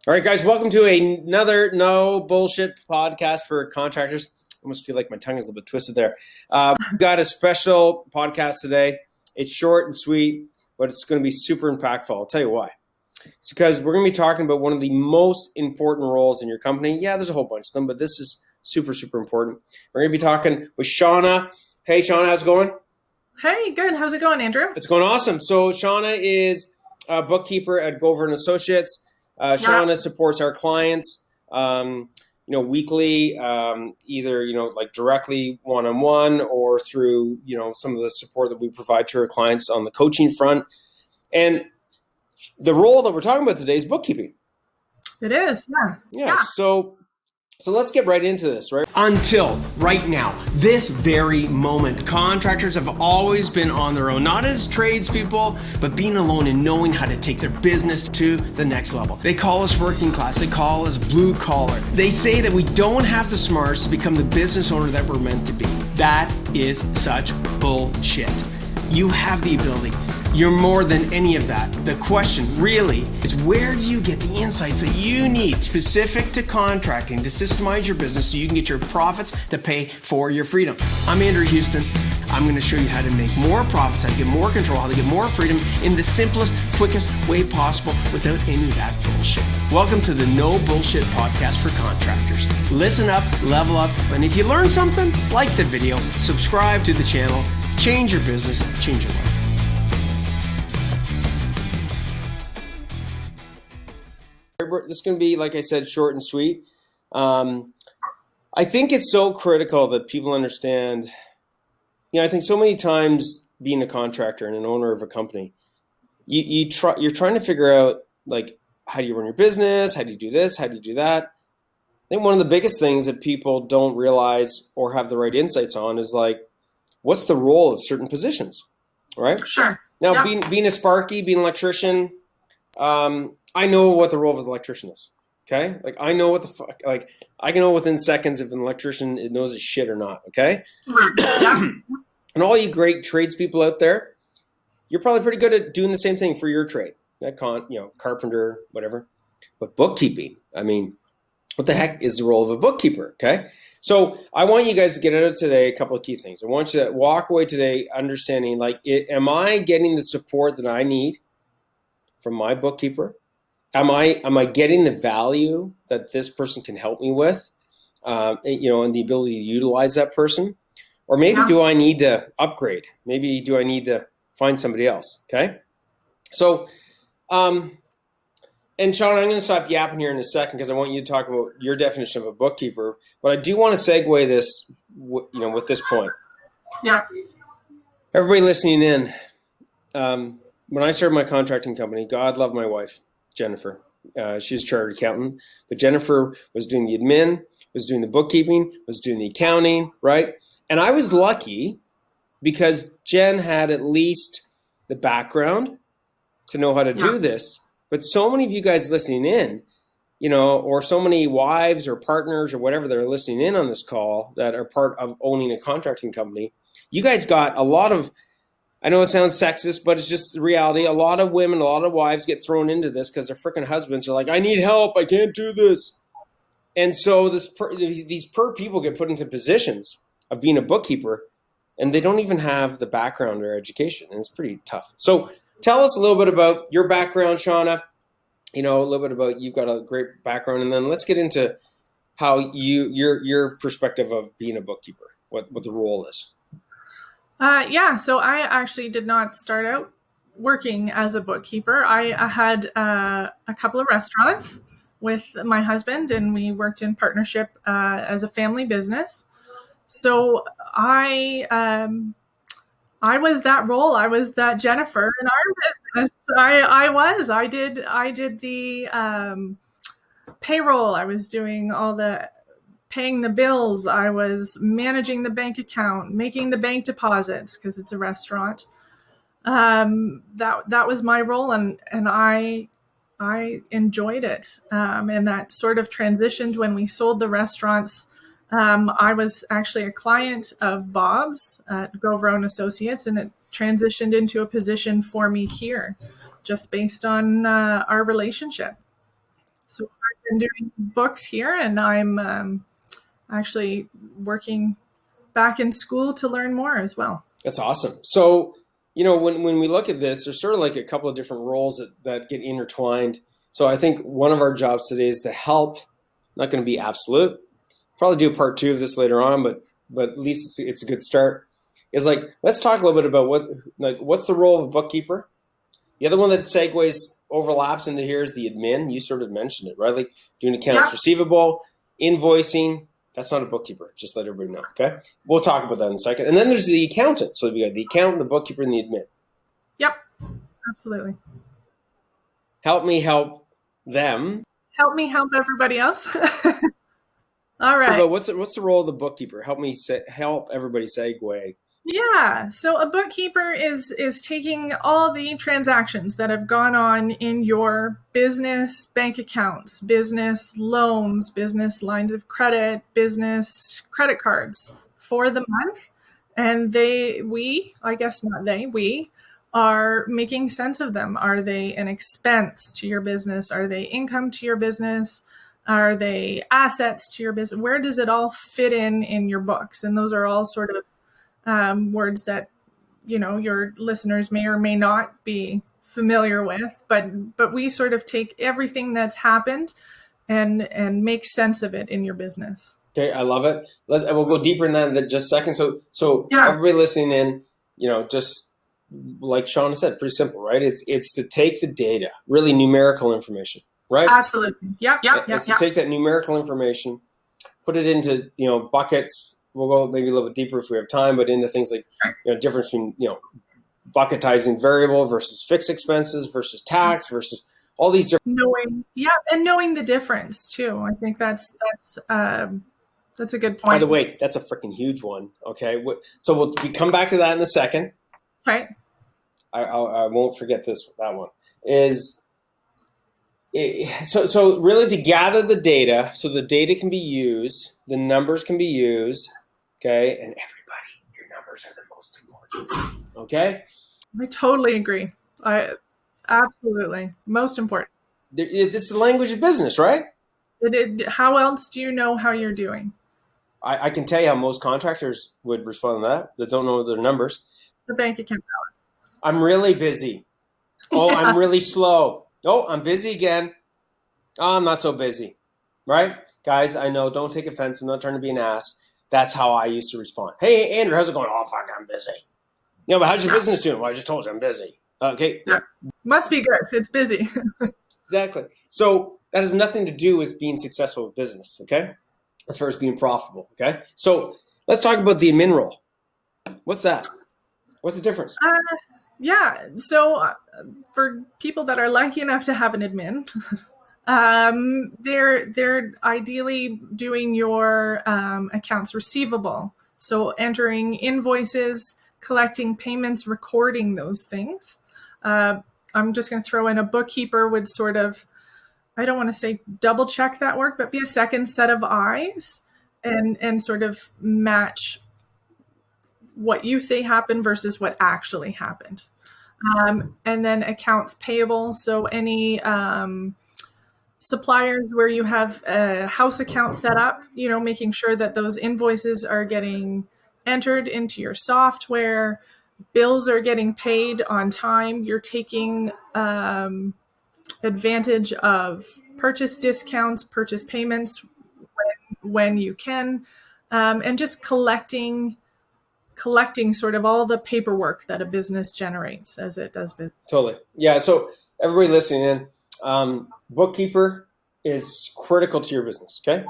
All right, guys, welcome to another no bullshit podcast for contractors. I almost feel like my tongue is a little bit twisted there. We've got a special podcast today. It's short and sweet, but it's going to be super impactful. I'll tell you why. It's because we're going to be talking about one of the most important roles in your company. Yeah, there's a whole bunch of them, but this is super, super important. We're going to be talking with Shauna. Hey, Shauna, how's it going? Hey, good. How's it going, Andrew? It's going awesome. So Shauna is a bookkeeper at Gauvreau & Associates. Shauna supports our clients, weekly, either, like directly one-on-one or through, some of the support that we provide to our clients on the coaching front. And the role that we're talking about today is bookkeeping. It is, yeah. So let's get right into this, right? Until right now, this very moment, contractors have always been on their own, not as tradespeople, but being alone and knowing how to take their business to the next level. They call us working class, they call us blue collar. They say that we don't have the smarts to become the business owner that we're meant to be. That is such bullshit. You have the ability. You're more than any of that. The question really is, where do you get the insights that you need specific to contracting to systemize your business so you can get your profits to pay for your freedom? I'm Andrew Houston. I'm going to show you how to make more profits, how to get more control, how to get more freedom in the simplest, quickest way possible without any of that bullshit. Welcome to the No Bullshit Podcast for Contractors. Listen up, level up, and if you learn something, like the video, subscribe to the channel, change your business, change your life. This is going to be, like I said, short and sweet. I think it's so critical that people understand, I think so many times being a contractor and an owner of a company, you're trying to figure out, like, how do you run your business? How do you do this? How do you do that? I think one of the biggest things that people don't realize or have the right insights on is, like, what's the role of certain positions, right? Sure. Now, being a Sparky, being an electrician, I know what the role of an electrician is. Okay, like I know what the fuck. Like I can know within seconds if an electrician knows his shit or not. Okay, and all you great tradespeople out there, you're probably pretty good at doing the same thing for your trade. That carpenter, whatever. But bookkeeping, I mean, what the heck is the role of a bookkeeper? Okay, so I want you guys to get out of today a couple of key things. I want you to walk away today understanding, like, am I getting the support that I need from my bookkeeper? Am I getting the value that this person can help me with, and the ability to utilize that person? Or maybe do I need to upgrade? Maybe do I need to find somebody else? Okay. So, and Shauna, I'm going to stop yapping here in a second because I want you to talk about your definition of a bookkeeper. But I do want to segue this, with this point. Yeah. Everybody listening in, when I started my contracting company, God love my wife, Jennifer. She's a chartered accountant, but Jennifer was doing the admin, was doing the bookkeeping, was doing the accounting, right? And I was lucky because Jen had at least the background to know how to do this. But so many of you guys listening in, or so many wives or partners or whatever that are listening in on this call that are part of owning a contracting company, you guys got a lot of, I know it sounds sexist, but it's just the reality. A lot of women, a lot of wives get thrown into this because their freaking husbands are like, I need help. I can't do this. And so these people get put into positions of being a bookkeeper, and they don't even have the background or education, and it's pretty tough. So tell us a little bit about your background, Shauna. A little bit about, you've got a great background, and then let's get into how your perspective of being a bookkeeper, what the role is. So I actually did not start out working as a bookkeeper. I had a couple of restaurants with my husband, and we worked in partnership as a family business. So I was that role. I was that Jennifer in our business. I did the payroll. I was doing all the paying the bills. I was managing the bank account, making the bank deposits because it's a restaurant. That was my role, and I enjoyed it. And that sort of transitioned when we sold the restaurants. I was actually a client of Bob's at Gauvreau & Associates, and it transitioned into a position for me here, just based on our relationship. So been doing books here, and I'm actually working back in school to learn more as well. That's awesome. So, when we look at this, there's sort of like a couple of different roles that get intertwined. So I think one of our jobs today is to help, not going to be absolute, probably do a part 2 of this later on, but at least it's a good start. Is like, let's talk a little bit about what's the role of a bookkeeper. The other one that segues, overlaps into here is the admin. You sort of mentioned it, right? Like doing accounts receivable, invoicing. That's not a bookkeeper. Just let everybody know, okay? We'll talk about that in a second. And then there's the accountant. So we got the accountant, the bookkeeper, and the admin. Yep, absolutely. Help me help them. Help me help everybody else. All right. But what's the role of the bookkeeper? Help everybody segue. Yeah. So a bookkeeper is taking all the transactions that have gone on in your business bank accounts, business loans, business lines of credit, business credit cards for the month. And we are making sense of them. Are they an expense to your business? Are they income to your business? Are they assets to your business? Where does it all fit in your books? And those are all sort of words that your listeners may or may not be familiar with, but we sort of take everything that's happened and make sense of it in your business. Okay, I love it. We'll go deeper in that in just a second. So everybody listening in, just like Shauna said, pretty simple, right? It's to take the data, really numerical information, right? Absolutely. Yep. It's to take that numerical information, put it into buckets. We'll go maybe a little bit deeper if we have time, but into things like difference between bucketizing variable versus fixed expenses versus tax versus all these different knowing the difference too. I think that's a good point. By the way, that's a freaking huge one. Okay, so we'll come back to that in a second. Right. I won't forget that one is. So really to gather the data so the data can be used, the numbers can be used, okay? And everybody, your numbers are the most important, okay? I totally agree. Absolutely. Most important. This is the language of business, right? How else do you know how you're doing? I can tell you how most contractors would respond to that don't know their numbers. The bank account balance. I'm really busy. Oh, yeah. I'm really slow. Oh, I'm busy again. Oh, I'm not so busy. Right? Guys, I know, don't take offense. I'm not trying to be an ass. That's how I used to respond. Hey, Andrew, how's it going? Oh, fuck, I'm busy. But how's your business doing? Well, I just told you I'm busy. Okay. Yeah. Must be good. It's busy. Exactly. So that has nothing to do with being successful with business, okay? As far as being profitable, okay? So let's talk about the admin role. What's that? What's the difference? Yeah. So for people that are lucky enough to have an admin, they're ideally doing your accounts receivable. So entering invoices, collecting payments, recording those things. I'm just going to throw in a bookkeeper would sort of, I don't want to say double check that work, but be a second set of eyes and sort of match what you say happened versus what actually happened. And then accounts payable. So any suppliers where you have a house account set up, making sure that those invoices are getting entered into your software, bills are getting paid on time, you're taking advantage of purchase discounts, purchase payments when you can, and just collecting sort of all the paperwork that a business generates as it does business. Totally. Yeah. So everybody listening in, bookkeeper is critical to your business. Okay.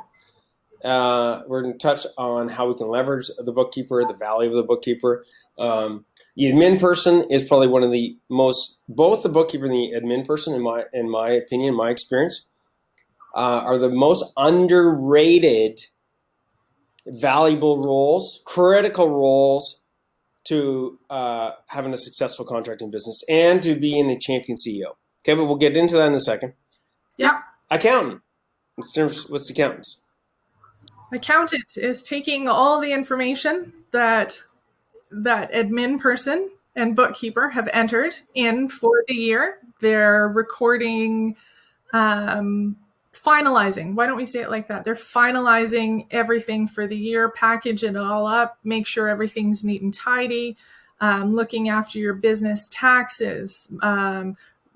We're going to touch on how we can leverage the bookkeeper, the value of the bookkeeper. The admin person is probably one of the most, both the bookkeeper and the admin person, in my opinion, my experience, are the most underrated, valuable roles, critical roles to having a successful contracting business and to being a champion CEO. Okay, but we'll get into that in a second. Yeah. Accountant. What's accountants? Accountant is taking all the information that admin person and bookkeeper have entered in for the year. They're recording finalizing. Why don't we say it like that? They're finalizing everything for the year, package it all up, make sure everything's neat and tidy, looking after your business taxes,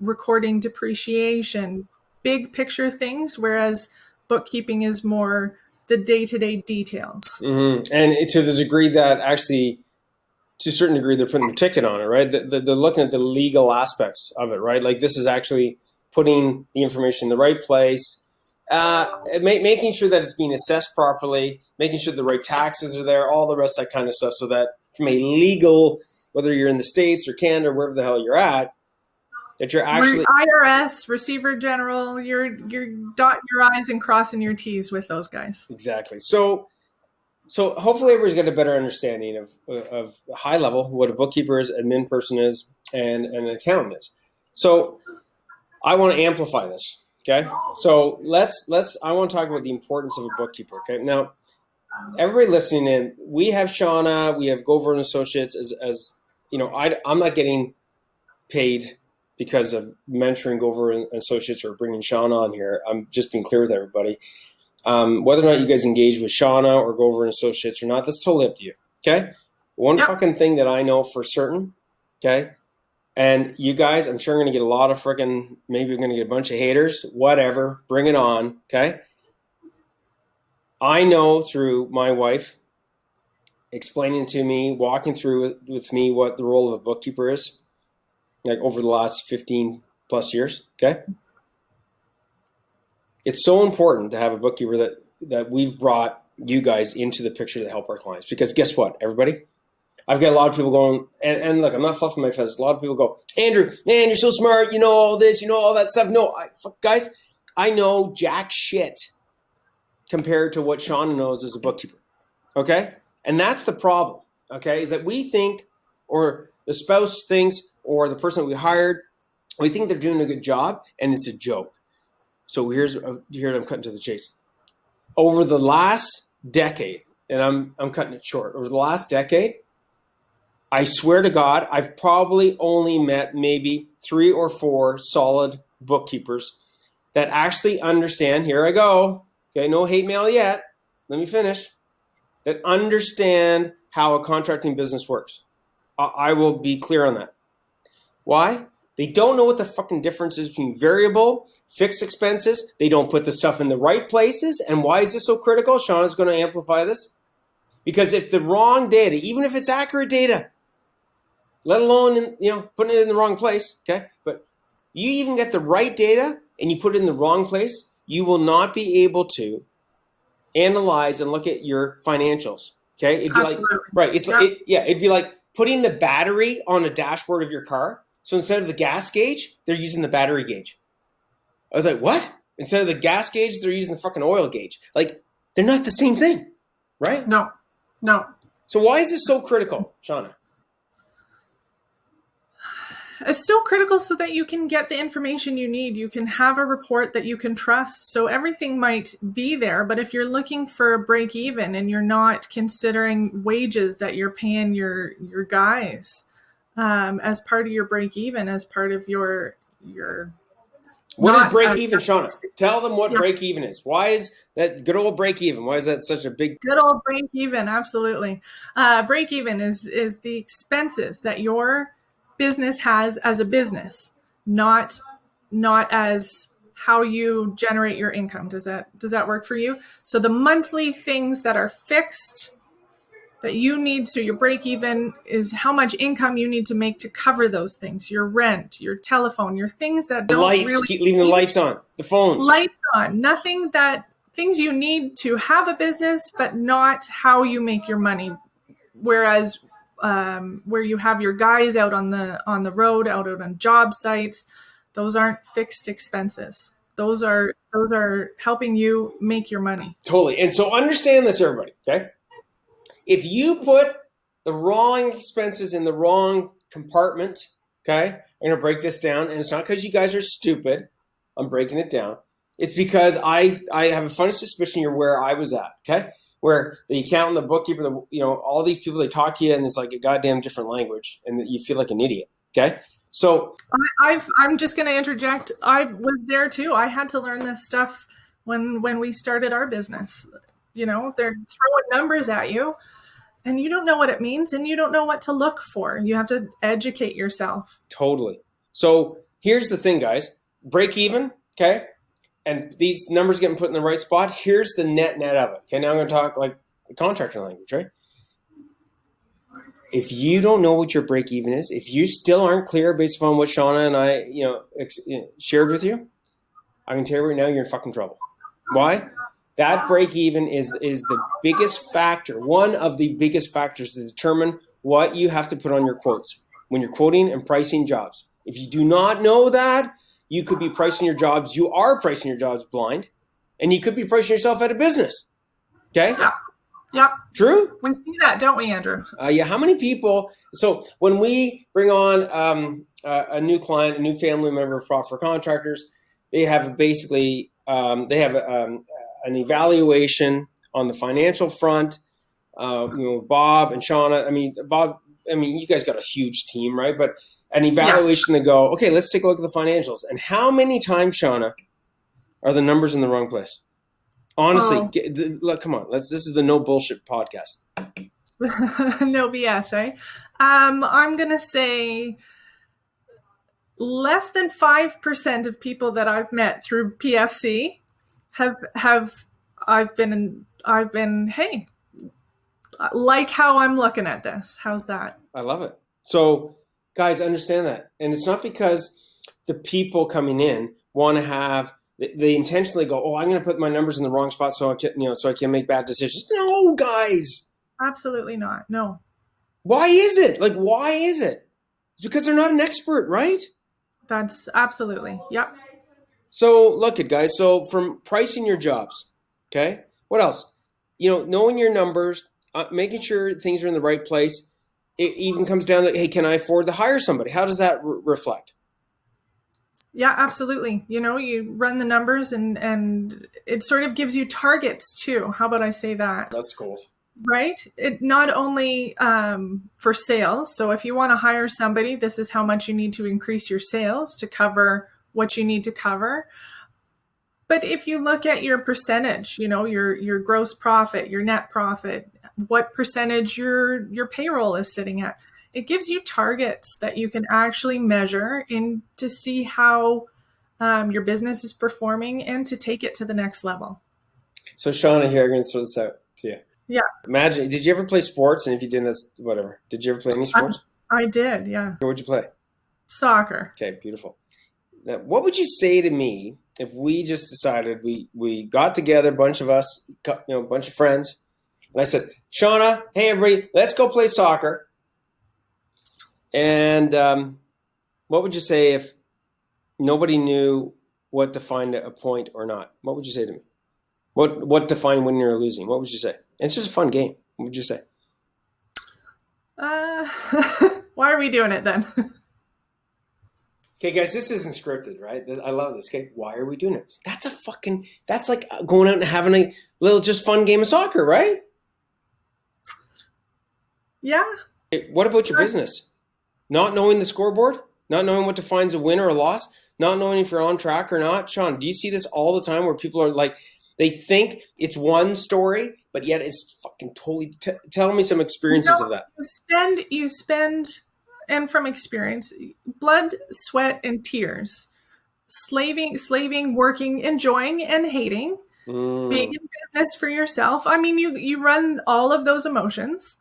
recording depreciation, big picture things, whereas bookkeeping is more the day-to-day details. Mm-hmm. And to the degree that actually, to a certain degree, they're putting their ticket on it, right? They're looking at the legal aspects of it, right? Like this is actually putting the information in the right place, making sure that it's being assessed properly, making sure the right taxes are there, all the rest of that kind of stuff, so that from a legal, whether you're in the States or Canada or wherever the hell you're at, that you're actually IRS, Receiver General, you're dotting your I's and crossing your T's with those guys. Exactly. So hopefully everybody's got a better understanding of high level what a bookkeeper is, admin person is, and an accountant is. So I want to amplify this. Okay. So I want to talk about the importance of a bookkeeper. Okay. Now, everybody listening in, we have Shauna, we have Gauvreau and Associates as you know, I'm not getting paid because of mentoring Gauvreau and Associates or bringing Shauna on here. I'm just being clear with everybody. Whether or not you guys engage with Shauna or Gauvreau and Associates or not, that's totally up to you. Okay. One fucking thing that I know for certain. Okay. And you guys, I'm sure I'm going to get a lot of maybe we're going to get a bunch of haters, whatever, bring it on. Okay. I know through my wife explaining to me, walking through with me what the role of a bookkeeper is, like over the last 15 plus years. Okay. It's so important to have a bookkeeper that we've brought you guys into the picture to help our clients, because guess what, everybody? I've got a lot of people going, and look, I'm not fluffing my feathers. A lot of people go, Andrew, man, you're so smart. You know all this, you know all that stuff. No, guys, I know jack shit compared to what Shauna knows as a bookkeeper. Okay? And that's the problem, okay, is that we think, or the spouse thinks, or the person that we hired, we think they're doing a good job, and it's a joke. So here I'm cutting to the chase. Over the last decade, and I'm cutting it short, over the last decade, I swear to God, I've probably only met maybe 3 or 4 solid bookkeepers that actually understand, here I go, okay, no hate mail yet, let me finish, that understand how a contracting business works. I will be clear on that. Why? They don't know what the fucking difference is between variable, fixed expenses. They don't put the stuff in the right places. And why is this so critical? Shauna's going to amplify this. Because if the wrong data, even if it's accurate data, let alone, putting it in the wrong place, okay? But you even get the right data and you put it in the wrong place, you will not be able to analyze and look at your financials, okay? It'd be Absolutely. It'd be like putting the battery on a dashboard of your car. So instead of the gas gauge, they're using the battery gauge. I was like, what? Instead of the gas gauge, they're using the fucking oil gauge. Like, they're not the same thing, right? No. So why is this so critical, Shauna? It's so critical so that you can get the information you need. You can have a report that you can trust. So everything might be there, but if you're looking for a break even and you're not considering wages that you're paying your guys as part of your break even, as part of your what is break even, Shauna? Tell them what break even is. Why is that good old break even? Why is that such a big good old break even? Absolutely. Break even is the expenses that your business has as a business, not as how you generate your income. Does that work for you? So the monthly things that are fixed that you need, so your break even is how much income you need to make to cover those things, your rent, your telephone, your things that don't lights, really keep leaving the lights on, the phones. Lights on, things you need to have a business, but not how you make your money. Whereas where you have your guys out on the road, out on job sites, those aren't fixed expenses. Those are helping you make your money. Totally. And so understand this, everybody, okay? If you put the wrong expenses in the wrong compartment, okay? I'm going to break this down, and it's not because you guys are stupid. I'm breaking it down. It's because I have a funny suspicion you're where I was at, okay? Where the accountant, the bookkeeper, all these people, they talk to you and it's like a goddamn different language and you feel like an idiot, okay? So I'm just going to interject. I was there too. I had to learn this stuff when we started our business. You know, they're throwing numbers at you and you don't know what it means and you don't know what to look for. You have to educate yourself. Totally. So here's the thing, guys. Break even, okay? And these numbers getting put in the right spot. Here's the net of it. Okay, now I'm going to talk like contractor language, right? If you don't know what your break even is, if you still aren't clear based upon what Shauna and I, shared with you, I can tell you right now, you're in fucking trouble. Why? That break even is the biggest factor, one of the biggest factors to determine what you have to put on your quotes when you're quoting and pricing jobs. If you do not know that, you could be pricing your jobs. You are pricing your jobs blind, and you could be pricing yourself out of business. Okay? Yep. True? We see that, don't we, Andrew? Yeah. How many people? So when we bring on a new client, a new family member for contractors, they have basically an evaluation on the financial front. Bob and Shauna. Bob. You guys got a huge team, right? But an evaluation, yes. They go, okay, let's take a look at the financials. And how many times, Shauna, are the numbers in the wrong place? Honestly, look, come on. This is the no bullshit podcast. No BS, eh? I'm gonna say less than 5% of people that I've met through PFC I've been hey, like how I'm looking at this. How's that? I love it. So, guys, understand that, and it's not because the people coming in want to have. They intentionally go, oh, I'm going to put my numbers in the wrong spot so I can make bad decisions. No, guys. Absolutely not. No. Why is it? Why is it? It's because they're not an expert, right? That's absolutely. Yep. So look at guys. So from pricing your jobs, okay? What else? Knowing your numbers, making sure things are in the right place. It even comes down to, hey, can I afford to hire somebody? How does that reflect? Yeah, absolutely. You run the numbers and it sort of gives you targets too. How about I say that? That's cool. Right? It not only for sales. So if you want to hire somebody, this is how much you need to increase your sales to cover what you need to cover. But if you look at your percentage, your gross profit, your net profit, what percentage your payroll is sitting at, it gives you targets that you can actually measure to see how your business is performing and to take it to the next level. So Shauna, here, I'm going to throw this out to you. Yeah. Imagine, did you ever play sports? And if you didn't, that's whatever. Did you ever play any sports? I did, yeah. What would you play? Soccer. Okay, beautiful. Now, what would you say to me if we just decided we got together, a bunch of us, a bunch of friends, and I said, Shauna, hey, everybody, let's go play soccer. And what would you say if nobody knew what to find a point or not? What would you say to me? What to find winning or losing? What would you say? And it's just a fun game. What would you say? Why are we doing it then? Okay, guys, this isn't scripted, right? I love this. Okay, why are we doing it? That's like going out and having a little just fun game of soccer, right? Yeah. Hey, what about your business? Not knowing the scoreboard? Not knowing what defines a win or a loss? Not knowing if you're on track or not? Sean, do you see this all the time where people are like, they think it's one story, but yet it's fucking totally... Tell me some experiences of that. You spend, and from experience, blood, sweat, and tears. Slaving, working, enjoying, and hating. Being in business for yourself. You run all of those emotions.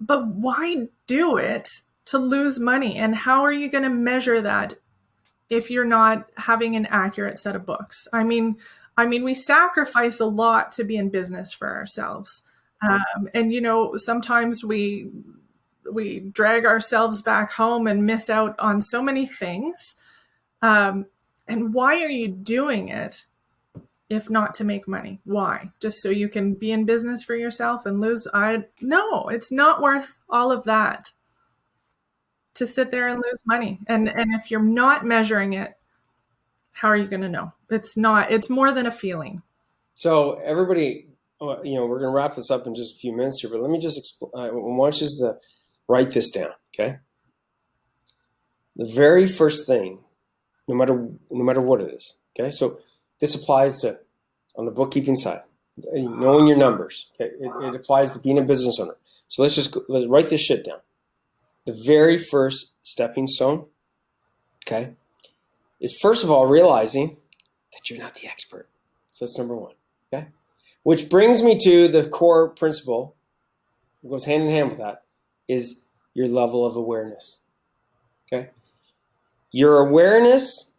But why do it to lose money? And how are you going to measure that if you're not having an accurate set of books? We sacrifice a lot to be in business for ourselves. Sometimes we drag ourselves back home and miss out on so many things. And why are you doing it if not to make money? Why? Just so you can be in business for yourself and lose? No, it's not worth all of that to sit there and lose money. And if you're not measuring it, how are you going to know? It's more than a feeling. So everybody, we're going to wrap this up in just a few minutes here, but let me just explain. I want you to write this down. Okay. The very first thing, no matter what it is. Okay. So This applies to on the bookkeeping side, knowing your numbers. Okay? It applies to being a business owner. So let's write this shit down. The very first stepping stone, okay, is first of all realizing that you're not the expert. So that's number one, okay? Which brings me to the core principle, it goes hand in hand with that, is your level of awareness, okay? Your awareness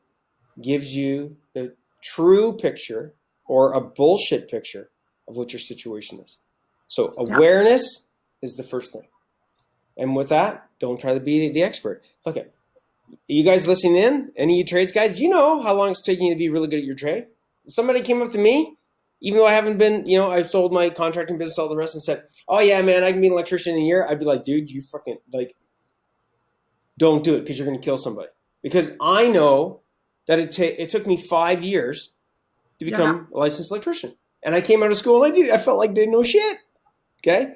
gives you the true picture or a bullshit picture of what your situation is. So awareness is the first thing. And with that, don't try to be the expert. Look at you guys listening in, any of you trades guys, you know how long it's taking you to be really good at your trade. If somebody came up to me, even though I haven't been, I've sold my contracting business, all the rest, and said, oh yeah, man, I can be an electrician in a year. I'd be like, dude, you fucking, don't do it because you're going to kill somebody. Because I know that it took me 5 years to become a licensed electrician. And I came out of school and I felt like I didn't know shit. Okay?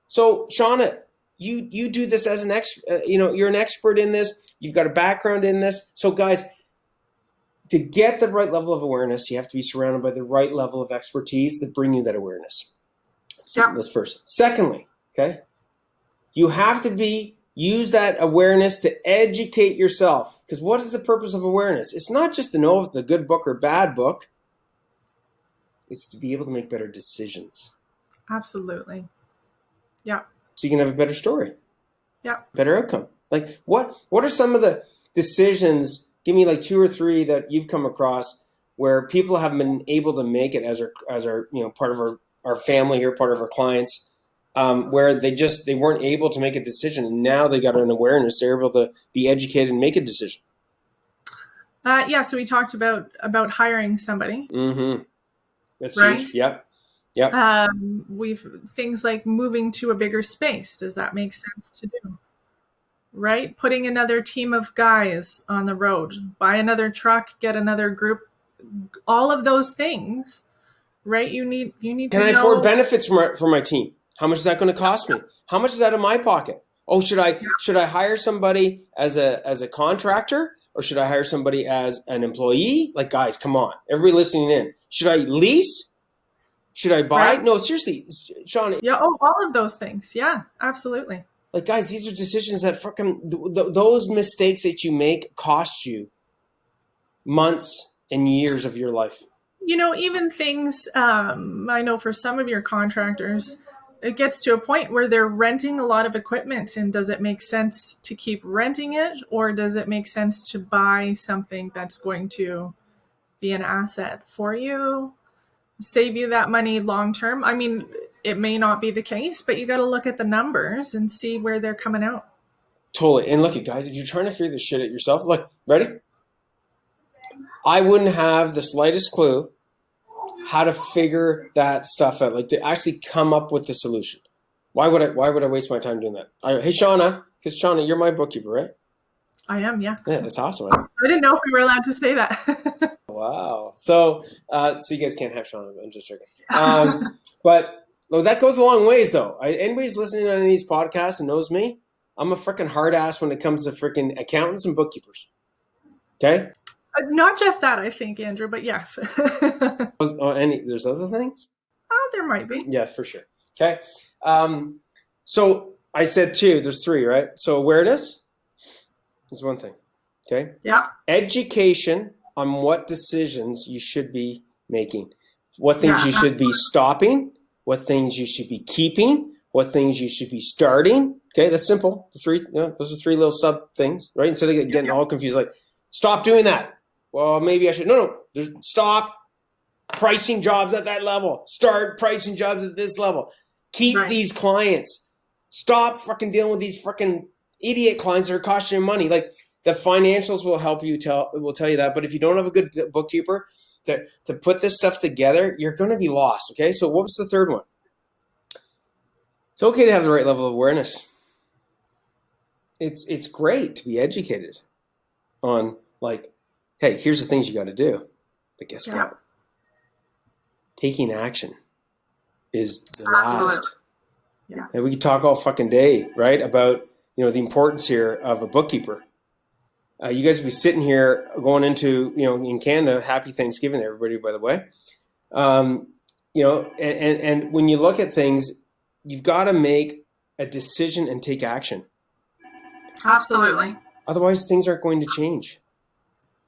So, Shauna, you do this as an expert, you're an expert in this. You've got a background in this. So guys, to get the right level of awareness, you have to be surrounded by the right level of expertise that bring you that awareness. That's first. Secondly, okay, you have to use that awareness to educate yourself. Because what is the purpose of awareness? It's not just to know if it's a good book or bad book. It's to be able to make better decisions. Absolutely. Yeah. So you can have a better story. Yeah. Better outcome. Like what are some of the decisions, give me like 2 or 3 that you've come across where people have been able to make it as our part of our family or part of our clients, where they weren't able to make a decision and now they got an awareness, they're able to be educated and make a decision. So we talked about hiring somebody. Mm-hmm. That's right? huge. Yep. Yep. We've things like moving to a bigger space. Does that make sense to do? Right? Putting another team of guys on the road, buy another truck, get another group, all of those things, right? You need to know. Can I afford benefits for my team? How much is that going to cost me? How much is that in my pocket? Oh, should I hire somebody as a contractor or should I hire somebody as an employee? Like, guys, come on. Everybody listening in. Should I lease? Should I buy? Right. No, seriously, Sean. Yeah. Oh, all of those things. Yeah, absolutely. Like, guys, these are decisions that fucking those mistakes that you make cost you months and years of your life. Even things, I know for some of your contractors, it gets to a point where they're renting a lot of equipment. And does it make sense to keep renting it? Or does it make sense to buy something that's going to be an asset for you, save you that money long term? I mean, it may not be the case, but you got to look at the numbers and see where they're coming out. Totally. And look at guys, if you're trying to figure this shit out yourself, look, ready? I wouldn't have the slightest clue how to figure that stuff out, like to actually come up with the solution. Why would I waste my time doing that? Hey, Shauna, because Shauna, you're my bookkeeper, right? I am, yeah. Yeah, that's awesome. Right? I didn't know if we were allowed to say that. Wow. So you guys can't have Shauna. I'm just joking. But that goes a long ways, though. Anybody's listening on any of these podcasts and knows me, I'm a freaking hard ass when it comes to freaking accountants and bookkeepers. Okay? Not just that, I think, Andrew, but yes. There's other things? Oh, there might be. Yeah, for sure. Okay. So I said 2, there's 3, right? So awareness is one thing. Okay? Yeah. Education on what decisions you should be making, what things you should be stopping, what things you should be keeping, what things you should be starting. Okay, that's simple. Those are 3 little sub things, right? Instead of getting all confused, like, stop doing that. Well, maybe I should. No. Stop pricing jobs at that level. Start pricing jobs at this level. Keep these clients. Stop fucking dealing with these fucking idiot clients that are costing you money. Like, the financials will help you will tell you that. But if you don't have a good bookkeeper to put this stuff together, you're going to be lost. Okay. So what was the third one? It's okay to have the right level of awareness. It's great to be educated on, like, hey, here's the things you got to do. But guess what? Taking action is the last. Yeah. And we could talk all fucking day, right, about the importance here of a bookkeeper. You guys would be sitting here going into, in Canada, happy Thanksgiving, everybody, by the way. And when you look at things, you've got to make a decision and take action. Absolutely. Otherwise, things aren't going to change,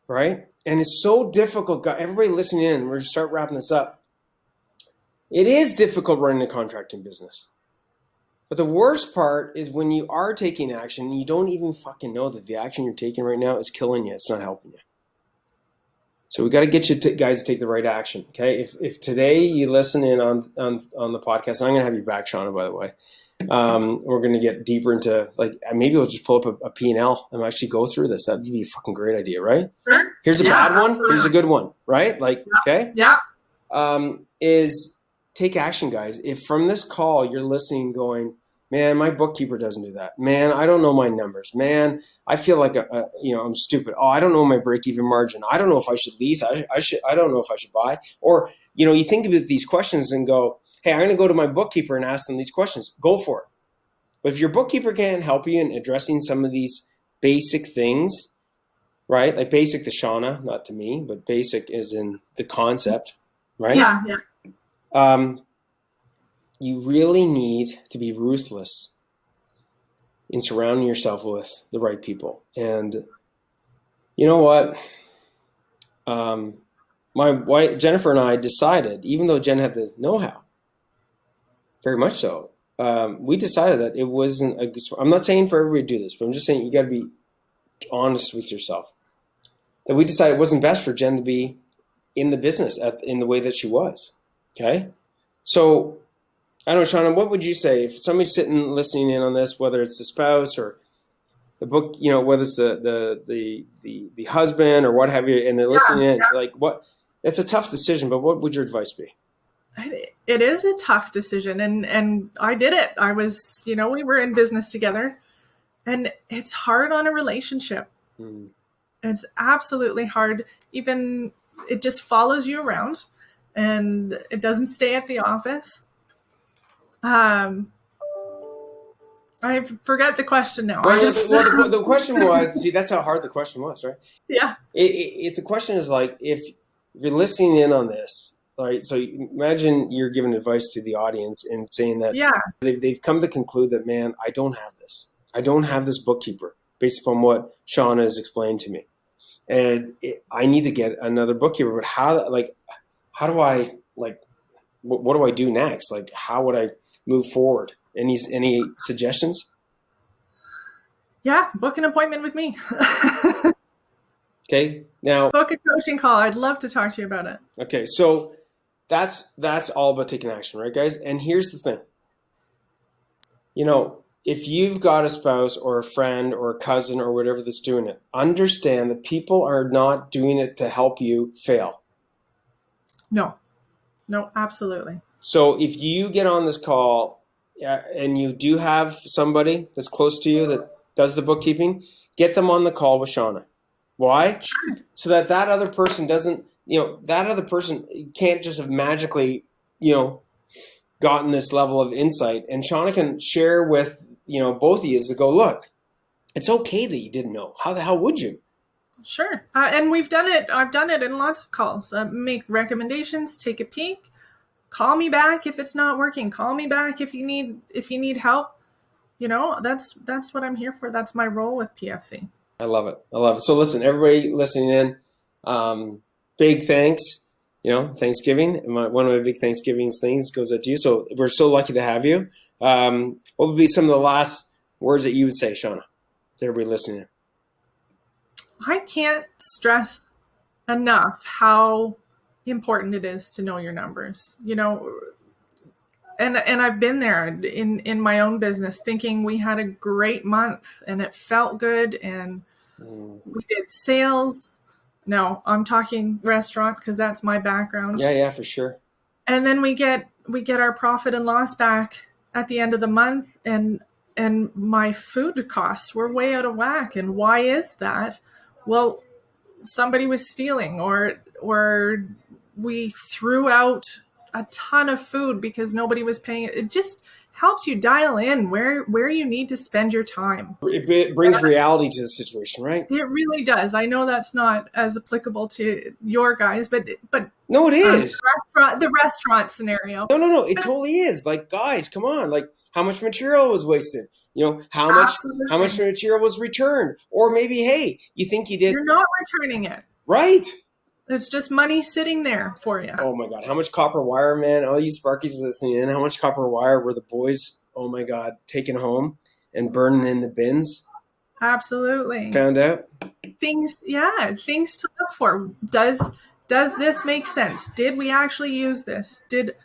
right? And it's so difficult. Everybody listening in, we're going to start wrapping this up. It is difficult running a contracting business. But the worst part is when you are taking action and you don't even fucking know that the action you're taking right now is killing you. It's not helping you. So we got to get you guys to take the right action. Okay. If today you listen in on the podcast, I'm going to have you back, Shauna, by the way. We're going to get deeper into, like, maybe we'll just pull up a P&L and actually go through this. That'd be a fucking great idea, right? Sure. Here's a bad one. Here's a good one, right? Like, okay. Yeah. Is take action, guys. If from this call you're listening going, man, my bookkeeper doesn't do that. Man, I don't know my numbers. Man, I feel like I'm stupid. Oh, I don't know my break-even margin. I don't know if I should lease. I don't know if I should buy. Or, you think about these questions and go, hey, I'm going to go to my bookkeeper and ask them these questions. Go for it. But if your bookkeeper can't help you in addressing some of these basic things, right? Like basic to Shauna, not to me, but basic is in the concept, right? Yeah. You really need to be ruthless in surrounding yourself with the right people. And you know what? My wife, Jennifer, and I decided, even though Jen had the know-how, very much so, we decided that it wasn't I'm not saying for everybody to do this, but I'm just saying you got to be honest with yourself. That we decided it wasn't best for Jen to be in the business in the way that she was. Okay? So, I don't know, Shauna, what would you say if somebody's sitting listening in on this, whether it's the spouse or the book, whether it's the husband or what have you, and they're listening in, like, what? It's a tough decision, but what would your advice be? It is a tough decision, and I did it. I was, we were in business together, and it's hard on a relationship. It's absolutely hard. Even it just follows you around, and it doesn't stay at the office. I forget the question now. Well, the question was, see, that's how hard the question was, right? Yeah. If the question is like, if you're listening in on this, right? So imagine you're giving advice to the audience and saying that they've come to conclude that, man, I don't have this. I don't have this bookkeeper based upon what Shauna has explained to me. And I need to get another bookkeeper, but how do I, what do I do next? Like, how would I move forward? Any suggestions? Yeah, book an appointment with me. Okay, now book a coaching call. I'd love to talk to you about it. Okay, so that's all about taking action, right, guys? And here's the thing. If you've got a spouse or a friend or a cousin or whatever that's doing it, understand that people are not doing it to help you fail. No, absolutely. So if you get on this call and you do have somebody that's close to you that does the bookkeeping, get them on the call with Shauna. Why? Sure. So that other person doesn't, that other person can't just have magically, gotten this level of insight. And Shauna can share with, both of you to go, look, it's okay that you didn't know. How the hell would you? Sure. And we've done it. I've done it in lots of calls. Make recommendations, take a peek. Call me back if it's not working. Call me back if you need help. That's what I'm here for. That's my role with PFC. I love it. So listen, everybody listening in, big thanks. Thanksgiving. One of my big Thanksgiving things goes out to you. So we're so lucky to have you. What would be some of the last words that you would say, Shauna, to everybody listening in? I can't stress enough how important it is to know your numbers. And I've been there in my own business thinking we had a great month and it felt good and we did sales. No, I'm talking restaurant because that's my background. Yeah, for sure. And then we get our profit and loss back at the end of the month and my food costs were way out of whack. And why is that? Well, somebody was stealing or we threw out a ton of food because nobody was paying it. helps you dial in where you need to spend your time. It brings reality to the situation, right? It really does. I know that's not as applicable to your guys, but No, it is. the restaurant scenario. No. It totally is. Like, guys, come on. Like, how much material was wasted? You know, how much material was returned? Or maybe, hey, you think you did. You're not returning it. Right. It's just money sitting there for you. Oh my God. How much copper wire, man? All you Sparkies listening in, how much copper wire were the boys, oh my God, taking home and burning in the bins? Absolutely. Found out? Things to look for. Does this make sense? Did we actually use this? Did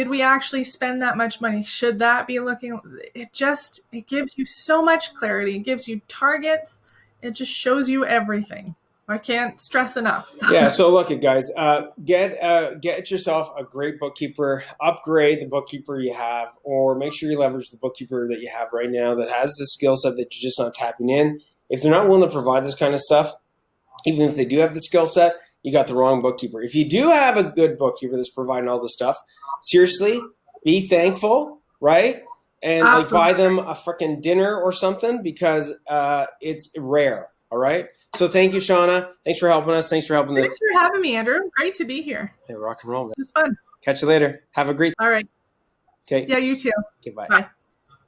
we actually spend that much money? Should that be looking? It gives you so much clarity. It gives you targets. It just shows you everything. I can't stress enough. Yeah, so look at guys, get yourself a great bookkeeper, upgrade the bookkeeper you have, or make sure you leverage the bookkeeper that you have right now that has the skill set that you're just not tapping in. If they're not willing to provide this kind of stuff, even if they do have the skill set, you got the wrong bookkeeper. If you do have a good bookkeeper that's providing all this stuff, seriously, be thankful, right? And like buy them a freaking dinner or something because it's rare, all right? So thank you, Shauna. Thanks for helping us. Thanks for having me, Andrew. Great to be here. Hey, rock and roll, man. This was fun. Catch you later. Have a great. All right. Okay. Yeah, you too. Okay, bye. Bye.